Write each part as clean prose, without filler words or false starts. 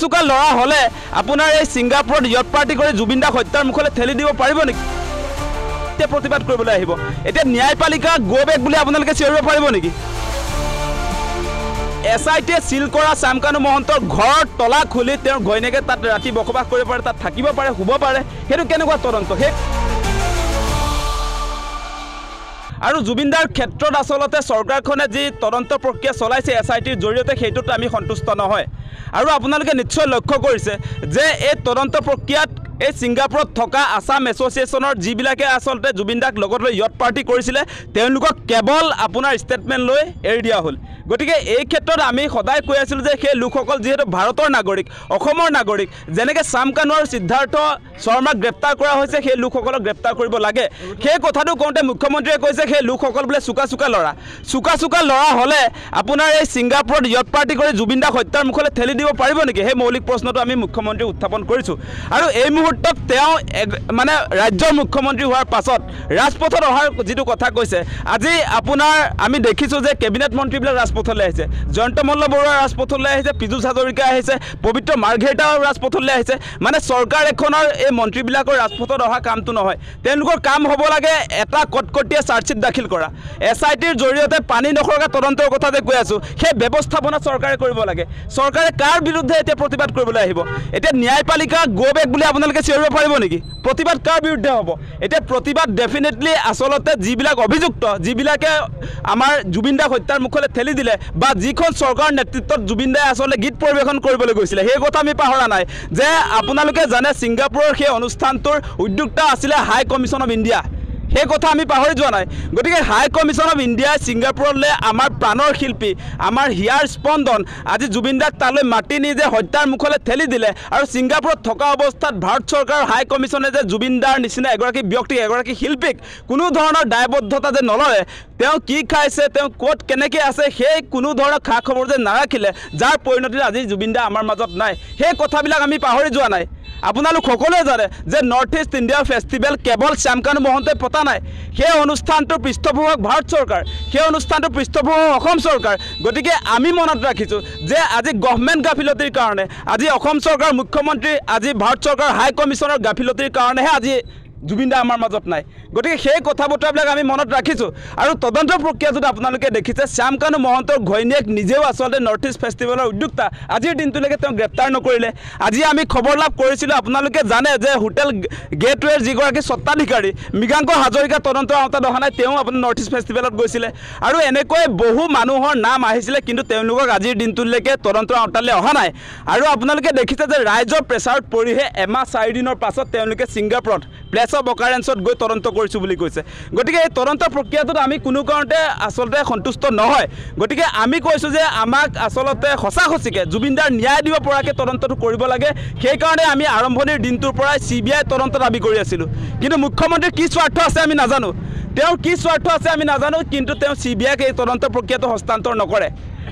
চোকা লৰা হলে আপোনাৰ এই ছিংগাপুৰত ইয়ট পাৰ্টি কৰি জুবিন দাক হত্যাৰ মুখলৈ ঠেলি দিব পাৰিব নেকি এতিয়া প্ৰতিবাদ কৰিবলৈ আহিব এতিয়া ন্যায়পালিকা গো বেক বুলি আপোনালোকে চিঞৰিব পাৰিব নেকি এছআইটিয়ে সিল কৰা শ্যামকানু মহন্তৰ ঘৰ তলা খুলি তেওঁৰ ঘৈণীয়েকে তাত ৰাতি বসবাস কৰিব পাৰে তাত থাকিব পাৰে শুব পাৰে সেইটো কেনেকুৱা তদন্ত হে আৰু জুবিনদাৰ ক্ষেত্ৰত আসলতে চৰকাৰখনে যি তদন্ত প্ৰক্ৰিয়া চলাইছে এছআইটিৰ জৰিয়তে সেইটোত আমি সন্তুষ্ট নহয় আৰু আপোনালোকে নিশ্চয় লক্ষ্য কৰিছে যে এই তদন্ত প্ৰক্ৰিয়াত এই ছিংগাপুৰত থকা আসাম এছ'চিয়েশ্যনৰ যিবিলাকে আসলতে জুবিনদাক লগত লৈ ইয়ট পাৰ্টি কৰিছিলে তেওঁলোকক কেৱল আপোনাৰ ষ্টেটমেণ্ট লৈ এৰি দিয়া হ'ল গতিকে এই ক্ষেত্ৰত আমি সদায় কৈ আছিলোঁ যে সেই লোকসকল যিহেতু ভাৰতৰ নাগৰিক অসমৰ নাগৰিক যেনেকৈ শ্যামকানু আৰু সিদ্ধাৰ্থ শৰ্মাক গ্ৰেপ্তাৰ কৰা হৈছে সেই লোকসকলক গ্ৰেপ্তাৰ কৰিব লাগে সেই কথাটো কওঁতে মুখ্যমন্ত্ৰীয়ে কৈছে সেই লোকসকল বোলে চোকা চোকা ল'ৰা হ'লে আপোনাৰ এই ছিংগাপুৰত ইয়ট পাৰ্টি কৰি জুবিনদাক হত্যাৰ মুখলৈ ঠেলি দিব পাৰিব নেকি সেই মৌলিক প্ৰশ্নটো আমি মুখ্যমন্ত্ৰীক উত্থাপন কৰিছোঁ আৰু এই মুহূৰ্তত তেওঁ মানে ৰাজ্যৰ মুখ্যমন্ত্ৰী হোৱাৰ পাছত ৰাজপথত অহাৰ যিটো কথা কৈছে আজি আপোনাৰ আমি দেখিছোঁ যে কেবিনেট মন্ত্ৰীবিলাক ৰাজপথলৈ আহিছে জয়ন্ত মল্ল বৰুৱা ৰাজপথলৈ আহিছে পীযুষ হাজৰিকা আহিছে পবিত্ৰ মাৰ্ঘেৰিটাও ৰাজপথলৈ আহিছে মানে চৰকাৰ এখনৰ এই মন্ত্ৰীবিলাকৰ ৰাজপথত অহা কামটো নহয় তেওঁলোকৰ কাম হ'ব লাগে এটা কটকটীয়া চাৰ্জশ্বিট দাখিল কৰা এছআইটিৰ জৰিয়তে পানী নখৰকা তদন্তৰ কথা যে কৈ আছোঁ সেই ব্যৱস্থাপনা চৰকাৰে কৰিব লাগে চৰকাৰে কাৰ বিৰুদ্ধে এতিয়া প্ৰতিবাদ কৰিবলৈ আহিব এতিয়া ন্যায়পালিকা গো বেক বুলি আপোনালোকে চিঞৰিব পাৰিব নেকি প্ৰতিবাদ কাৰ বিৰুদ্ধে হ'ব এতিয়া প্ৰতিবাদ ডেফিনেটলি আসলতে যিবিলাক অভিযুক্ত যিবিলাকে আমাৰ জুবিন দাক হত্যাৰ মুখলৈ ঠেলি দিলে বা যিখন চৰকাৰৰ নেতৃত্বত জুবিন দাই আসলতে গীত পৰিৱেশন কৰিবলৈ গৈছিলে সেই কথা আমি পাহৰা নাই যে আপোনালোকে জানে ছিংগাপুৰৰ সেই অনুষ্ঠানটোৰ উদ্যোক্তা আছিলে হাই কমিশ্যন অফ ইণ্ডিয়া সেই কথা আমি পাহৰি যোৱা নাই গতিকে হাই কমিশ্যন অফ ইণ্ডিয়াই ছিংগাপুৰলৈ আমাৰ প্ৰাণৰ শিল্পী আমাৰ হিয়াৰ স্পন্দন আজি জুবিন দাক তালৈ মাতি নি যে হত্যাৰ মুখলৈ ঠেলি দিলে আৰু ছিংগাপুৰত থকা অৱস্থাত ভাৰত চৰকাৰৰ হাই কমিশ্যনে যে জুবিন দাৰ নিচিনা এগৰাকী ব্যক্তিক এগৰাকী শিল্পীক কোনো ধৰণৰ দায়বদ্ধতা যে নলয় তেওঁ কি খাইছে তেওঁ ক'ত কেনেকৈ আছে সেই কোনো ধৰণৰ খা খবৰ যে নাৰাখিলে যাৰ পৰিণতিত আজি জুবিন দা আমাৰ মাজত নাই সেই কথাবিলাক আমি পাহৰি যোৱা নাই আপোনালোক সকলোৱে জানে যে নৰ্থ ইষ্ট ইণ্ডিয়া ফেষ্টিভেল কেৱল শ্যামকানু মহন্তই পতা নাই সেই অনুষ্ঠানটোৰ পৃষ্ঠপোষক ভাৰত চৰকাৰ সেই অনুষ্ঠানটোৰ পৃষ্ঠপোষক অসম চৰকাৰ গতিকে আমি মনত ৰাখিছোঁ যে আজি গভৰ্ণমেণ্ট গাফিলতিৰ কাৰণে আজি অসম চৰকাৰ মুখ্যমন্ত্ৰী আজি ভাৰত চৰকাৰ হাই কমিশ্যনৰ গাফিলতিৰ কাৰণেহে আজি জুবিন দা আমাৰ মাজত নাই গতিকে সেই কথা বতৰাবিলাক আমি মনত ৰাখিছোঁ আৰু তদন্ত প্ৰক্ৰিয়াটোত আপোনালোকে দেখিছে শ্যামকানু মহন্তৰ ঘৈণীয়েক নিজেও আচলতে নৰ্থ ইষ্ট ফেষ্টিভেলৰ উদ্যোক্তা আজিৰ দিনটোলৈকে তেওঁ গ্ৰেপ্তাৰ নকৰিলে আজি আমি খবৰ লাভ কৰিছিলোঁ আপোনালোকে জানে যে হোটেল গেটৱেৰ যিগৰাকী স্বত্বাধিকাৰী মৃগাংক হাজৰিকা তদন্তৰ আওতাত অহা নাই তেওঁ আপোনাৰ নৰ্থ ইষ্ট ফেষ্টিভেলত গৈছিলে আৰু এনেকৈ বহু মানুহৰ নাম আহিছিলে কিন্তু তেওঁলোকক আজিৰ দিনটোলৈকে তদন্তৰ আওতালৈ অহা নাই আৰু আপোনালোকে দেখিছে যে ৰাইজৰ প্ৰেছাৰত পৰিহে এমাহ 4 দিনৰ পাছত তেওঁলোকে ছিংগাপুৰত প্লেচ অফ অকাৰেঞ্চত গৈ তদন্ত কৰিছোঁ বুলি কৈছে গতিকে এই তদন্ত প্ৰক্ৰিয়াটোত আমি কোনো কাৰণতে আচলতে সন্তুষ্ট নহয় গতিকে আমি কৈছোঁ যে আমাক আচলতে সঁচাসঁচিকে জুবিন দাৰ ন্যায় দিব পৰাকৈ তদন্তটো কৰিব লাগে সেইকাৰণে আমি আৰম্ভণিৰ দিনটোৰ পৰাই CBI তদন্ত দাবী কৰি আছিলোঁ কিন্তু মুখ্যমন্ত্ৰীৰ কি স্বাৰ্থ আছে আমি নাজানো তেওঁৰ কি স্বাৰ্থ আছে আমি নাজানো কিন্তু তেওঁ CBIক এই তদন্ত প্ৰক্ৰিয়াটো হস্তান্তৰ নকৰে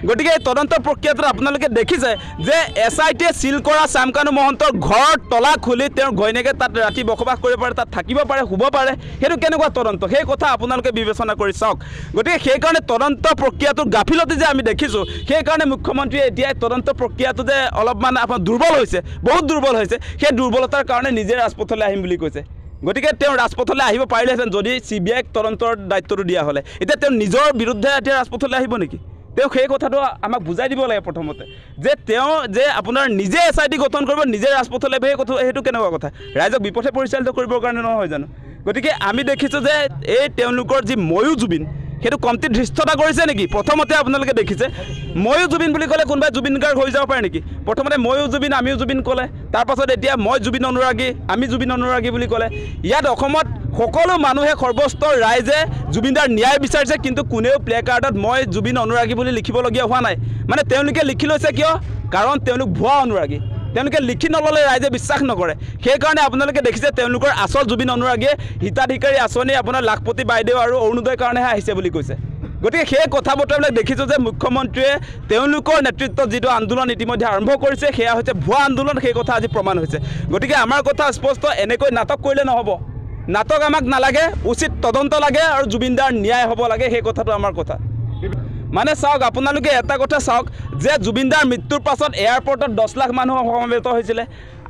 গতিকে এই তদন্ত প্ৰক্ৰিয়াটোত আপোনালোকে দেখিছে যে এছআইটিয়ে সিল কৰা শ্যামকানু মহন্তৰ ঘৰ তলা খুলি তেওঁৰ ঘৈণীয়েকে তাত ৰাতি বসবাস কৰিব পাৰে তাত থাকিব পাৰে শুব পাৰে সেইটো কেনেকুৱা তদন্ত সেই কথা আপোনালোকে বিবেচনা কৰি চাওক গতিকে সেইকাৰণে তদন্ত প্ৰক্ৰিয়াটোৰ গাফিলতি যে আমি দেখিছোঁ সেইকাৰণে মুখ্যমন্ত্ৰীয়ে এতিয়া তদন্ত প্ৰক্ৰিয়াটো যে অলপমান আপোনাৰ দুৰ্বল হৈছে বহুত দুৰ্বল হৈছে সেই দুৰ্বলতাৰ কাৰণে নিজে ৰাজপথলৈ আহিম বুলি কৈছে গতিকে তেওঁ ৰাজপথলৈ আহিব পাৰিলেহেঁতেন যদি CBIক তদন্তৰ দায়িত্বটো দিয়া হ'লে এতিয়া তেওঁ নিজৰ বিৰুদ্ধে এতিয়া ৰাজপথলৈ আহিব নেকি তেওঁ সেই কথাটো আমাক বুজাই দিব লাগে প্ৰথমতে যে তেওঁ যে আপোনাৰ নিজে SIT গঠন কৰিব নিজে ৰাজপথলৈ সেই কথা সেইটো কেনেকুৱা কথা ৰাইজক বিপথে পৰিচালিত কৰিবৰ কাৰণে নহয় জানো গতিকে আমি দেখিছোঁ যে এই তেওঁলোকৰ যি ময়ো জুবিন সেইটো কমতি ধৃষ্টতা কৰিছে নেকি প্ৰথমতে আপোনালোকে দেখিছে ময়ো জুবিন বুলি ক'লে কোনোবাই জুবিন গাৰ্গ হৈ যাব পাৰে নেকি প্ৰথমতে ময়ো জুবিন আমিও জুবিন ক'লে তাৰপাছত এতিয়া মই জুবিন অনুৰাগী আমি জুবিন অনুৰাগী বুলি ক'লে ইয়াত অসমত সকলো মানুহে সৰ্বস্তৰ ৰাইজে জুবিনদাৰ ন্যায় বিচাৰিছে কিন্তু কোনেও প্লে কাৰ্ডত মই জুবিন অনুৰাগী বুলি লিখিবলগীয়া হোৱা নাই মানে তেওঁলোকে লিখি লৈছে কিয় কাৰণ তেওঁলোক ভুৱা অনুৰাগী তেওঁলোকে লিখি নল'লে ৰাইজে বিশ্বাস নকৰে সেইকাৰণে আপোনালোকে দেখিছে তেওঁলোকৰ আচল জুবিন অনুৰাগীয়ে হিতাধিকাৰী আঁচনি আপোনাৰ লাখপতি বাইদেউ আৰু অৰুণোদয়ৰ কাৰণেহে আহিছে বুলি কৈছে গতিকে সেই কথা বতৰাবিলাক দেখিছোঁ যে মুখ্যমন্ত্ৰীয়ে তেওঁলোকৰ নেতৃত্বত যিটো আন্দোলন ইতিমধ্যে আৰম্ভ কৰিছে সেয়া হৈছে ভুৱা আন্দোলন সেই কথা আজি প্ৰমাণ হৈছে গতিকে আমাৰ কথা স্পষ্ট এনেকৈ নাটক কৰিলে নহ'ব নাটক আমাক নালাগে উচিত তদন্ত লাগে আৰু জুবিনদাৰ ন্যায় হ'ব লাগে সেই কথাটো আমাৰ কথা মানে চাওক আপোনালোকে এটা কথা চাওক যে জুবিনদাৰ মৃত্যুৰ পাছত এয়াৰপৰ্টত 10 লাখ মানুহ সমবেত হৈছিলে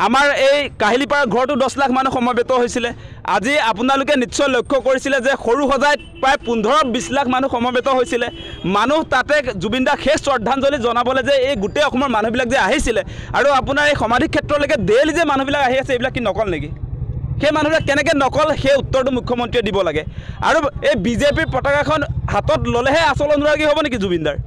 আমাৰ এই কাহিলীপাৰাৰ ঘৰটো 10 লাখ মানুহ সমবেত হৈছিলে আজি আপোনালোকে নিশ্চয় লক্ষ্য কৰিছিলে যে সৰু সজাইত প্ৰায় 15-20 লাখ মানুহ সমবেত হৈছিলে মানুহ তাতে জুবিনদাক শেষ শ্ৰদ্ধাঞ্জলি জনাবলৈ যে এই গোটেই অসমৰ মানুহবিলাক যে আহিছিলে আৰু আপোনাৰ এই সমাধি ক্ষেত্ৰলৈকে ডেইলি যে মানুহবিলাক আহি আছে এইবিলাক কি নকল নেকি সেই মানুহবিলাক কেনেকৈ নকল সেই উত্তৰটো মুখ্যমন্ত্ৰীয়ে দিব লাগে আৰু এই বিজেপিৰ পতাকাখন হাতত ল'লেহে আচল অনুৰাগী হ'ব নেকি জুবিনদাৰ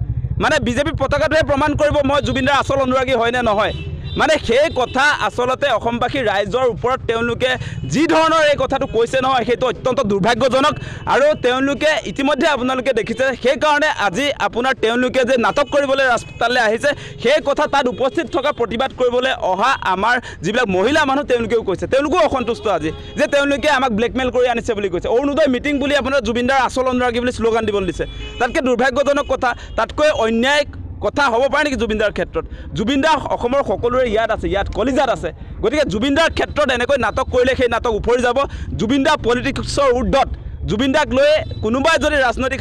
মানে বিজেপিৰ পতাকাটোহে প্ৰমাণ কৰিব মই জুবিনদাৰ আচল অনুৰাগী হয় নে নহয় মানে সেই কথা আসলতে অসমবাসী ৰাইজৰ ওপৰত তেওঁলোকে যি ধৰণৰ এই কথাটো কৈছে নহয় সেইটো অত্যন্ত দুৰ্ভাগ্যজনক আৰু তেওঁলোকে ইতিমধ্যে আপোনালোকে দেখিছে সেই কাৰণে আজি আপোনাৰ তেওঁলোকে যে নাটক কৰিবলৈ ৰাজপথলৈ আহিছে সেই কথা তাত উপস্থিত থকা প্ৰতিবাদ কৰিবলৈ অহা আমাৰ যিবিলাক মহিলা মানুহ তেওঁলোকেও কৈছে তেওঁলোকো অসন্তুষ্ট আজি যে তেওঁলোকে আমাক ব্লেকমেইল কৰি আনিছে বুলি কৈছে অৰুণোদয় মিটিং বুলি আপোনাৰ জুবিনদাৰ আচল অনুৰাগী বুলি শ্লোগান দিবলৈ দিছে তাতকৈ দুৰ্ভাগ্যজনক কথা তাতকৈ অন্যায় কথা হ'ব পাৰে নেকি জুবিনদাৰ ক্ষেত্ৰত জুবিনদা অসমৰ সকলোৰে ইয়াত আছে ইয়াত কলিজাত আছে গতিকে জুবিনদাৰ ক্ষেত্ৰত এনেকৈ নাটক কৰিলে সেই নাটক উফৰি যাব জুবিনদা পলিটিক্সৰ ঊৰ্ধত জুবিনদাক লৈ কোনোবাই যদি ৰাজনৈতিক